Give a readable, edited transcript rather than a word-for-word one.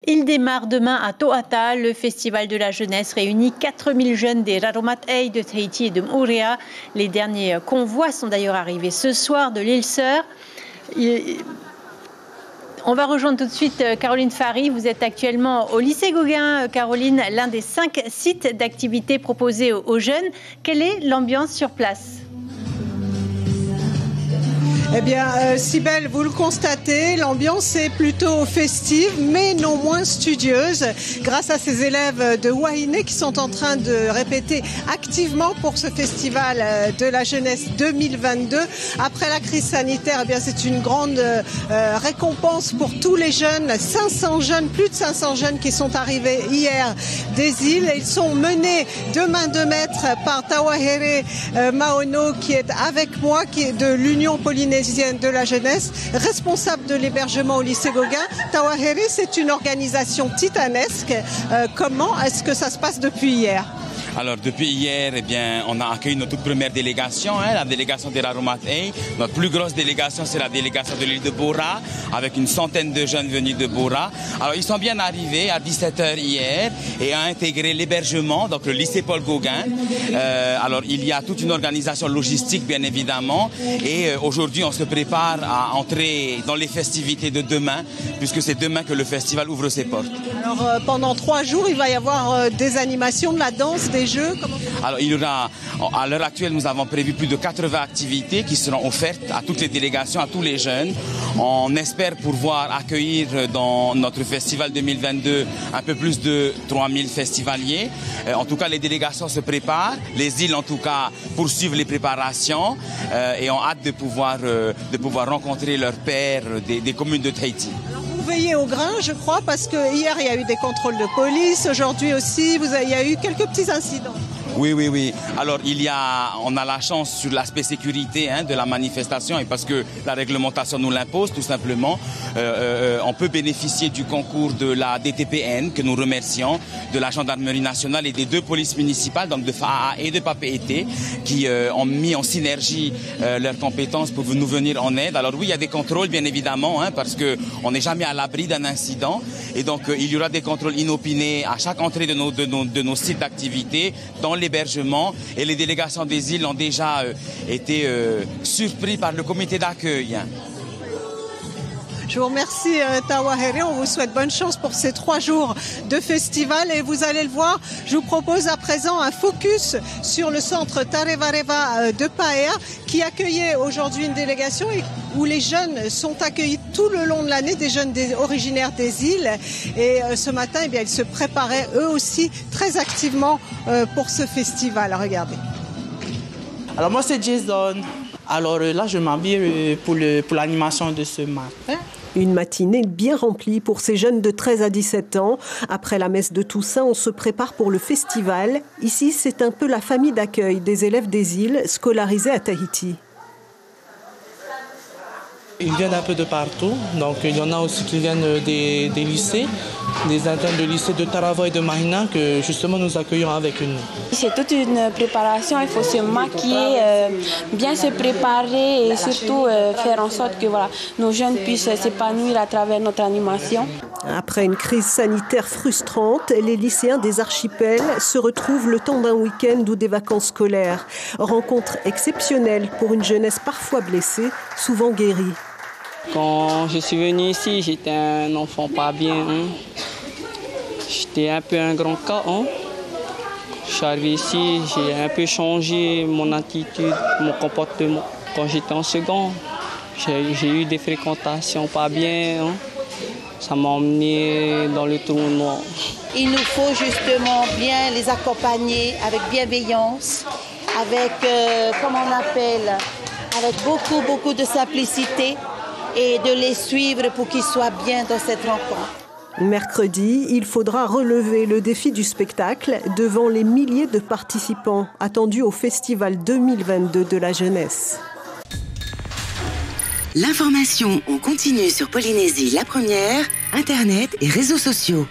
Il démarre demain à Toata. Le festival de la jeunesse réunit 4000 jeunes des Raromatei de Tahiti et de Moorea. Les derniers convois sont d'ailleurs arrivés ce soir de l'île Sœur. On va rejoindre tout de suite Caroline Fary. Vous êtes actuellement au lycée Gauguin, Caroline, l'un des 5 sites d'activités proposés aux jeunes. Quelle est l'ambiance sur place ? Eh bien, Cybèle, vous le constatez, l'ambiance est plutôt festive, mais non moins studieuse, grâce à ces élèves de Wahine qui sont en train de répéter activement pour ce festival de la jeunesse 2022. Après la crise sanitaire, eh bien, c'est une grande récompense pour tous les jeunes. 500 jeunes, plus de 500 jeunes qui sont arrivés hier des îles. Ils sont menés de main de maître par Tawahere Maono, qui est avec moi, qui est de l'Union polynésienne de la jeunesse, responsable de l'hébergement au lycée Gauguin. Tawahere, c'est une organisation titanesque. Comment est-ce que ça se passe depuis hier ? Alors depuis hier, eh bien, on a accueilli notre toute première délégation, la délégation des Raromatei. Notre plus grosse délégation, c'est la délégation de l'île de Bora, avec une centaine de jeunes venus de Bora. Alors ils sont bien arrivés à 17h hier et ont intégré l'hébergement, donc le lycée Paul Gauguin. Alors il y a toute une organisation logistique, bien évidemment, et aujourd'hui on se prépare à entrer dans les festivités de demain, puisque c'est demain que le festival ouvre ses portes. Alors pendant 3 jours, il va y avoir des animations, de la danse, des jeux. Alors il y aura, à l'heure actuelle, nous avons prévu plus de 80 activités qui seront offertes à toutes les délégations, à tous les jeunes. On espère pouvoir accueillir dans notre festival 2022 un peu plus de 3000 festivaliers. En tout cas, les délégations se préparent, les îles en tout cas poursuivent les préparations et ont hâte de pouvoir rencontrer leurs pairs des communes de Tahiti. Vous veillez au grain, je crois, parce que hier il y a eu des contrôles de police, aujourd'hui aussi il y a eu quelques petits incidents. Oui. Alors on a la chance sur l'aspect sécurité de la manifestation, et parce que la réglementation nous l'impose tout simplement, on peut bénéficier du concours de la DTPN que nous remercions, de la gendarmerie nationale et des 2 polices municipales, donc de FAA et de Papeete, qui ont mis en synergie leurs compétences pour nous venir en aide. Alors oui, il y a des contrôles bien évidemment, parce que on n'est jamais à l'abri d'un incident, et donc il y aura des contrôles inopinés à chaque entrée de nos sites d'activité, dans l'hébergement, et les délégations des îles ont déjà été surpris par le comité d'accueil. Je vous remercie Tawahere, on vous souhaite bonne chance pour ces 3 jours de festival, et vous allez le voir, je vous propose à présent un focus sur le centre Tarevareva de Paea, qui accueillait aujourd'hui une délégation et où les jeunes sont accueillis tout le long de l'année, des jeunes originaires des îles, et ce matin, eh bien, ils se préparaient eux aussi très activement pour ce festival. Regardez. Alors moi c'est Jason. Alors là je m'habille pour l'animation de ce matin. Une matinée bien remplie pour ces jeunes de 13 à 17 ans. Après la messe de Toussaint, on se prépare pour le festival. Ici, c'est un peu la famille d'accueil des élèves des îles scolarisés à Tahiti. Ils viennent un peu de partout, donc il y en a aussi qui viennent des lycées, des internes de lycée de Taravo et de Mahina que justement nous accueillons avec nous. C'est toute une préparation, il faut se maquiller, bien se préparer et surtout faire en sorte que nos jeunes puissent s'épanouir à travers notre animation. Après une crise sanitaire frustrante, les lycéens des archipels se retrouvent le temps d'un week-end ou des vacances scolaires. Rencontre exceptionnelle pour une jeunesse parfois blessée, souvent guérie. Quand je suis venu ici, j'étais un enfant pas bien. J'étais un peu un grand cas. Je suis arrivé ici, j'ai un peu changé mon attitude, mon comportement. Quand j'étais en second, j'ai eu des fréquentations pas bien. Ça m'a emmené dans le trou noir. Il nous faut justement bien les accompagner avec bienveillance, avec, avec beaucoup de simplicité, et de les suivre pour qu'ils soient bien dans cette rencontre. Mercredi, il faudra relever le défi du spectacle devant les milliers de participants attendus au Festival 2022 de la jeunesse. L'information en continu sur Polynésie la première, Internet et réseaux sociaux.